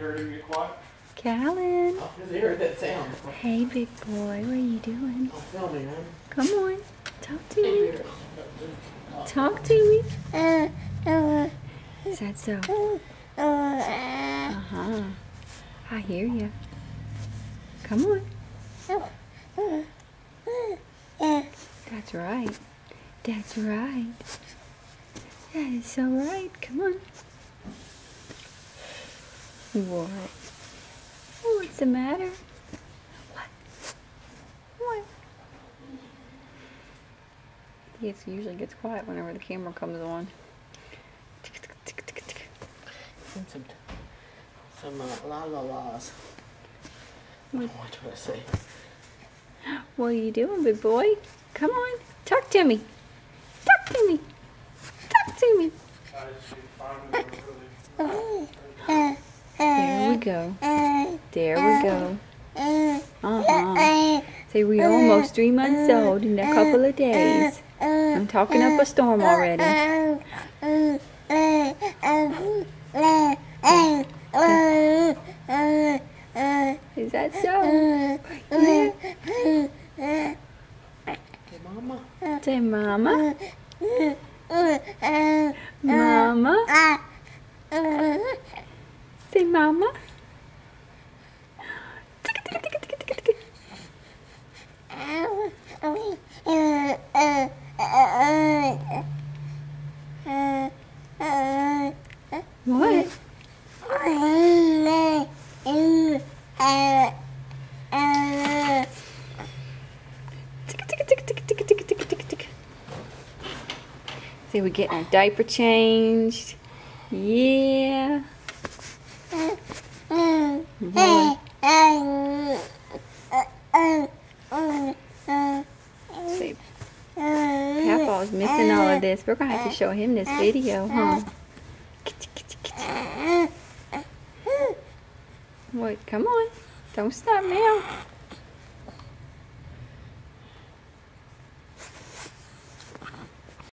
You heard him get quiet? Callan. Oh, because he heard that sound. Hey, big boy. What are you doing? Oh, filming, huh? Come on. Talk to me. Talk to me. Is that so? Uh-huh. I hear you. Come on. That's right. That's right. That is so right. Come on. What? What's the matter? What? What? He usually gets quiet whenever the camera comes on. Some la-la-las. Watch what I say. What are you doing, big boy? Come on. Talk to me. Talk to me. Talk to me. There we go. There we go. Uh-huh. Say we're almost 3 months old in a couple of days. I'm talking up a storm already. Is that so? Yeah. Hey, Mama. Say mama. Mama. Say mama. What? See, we're getting our diaper changed. Yeah. Boy. See, Papa's missing all of this. We're gonna have to show him this video, huh? Wait, come on. Don't stop now.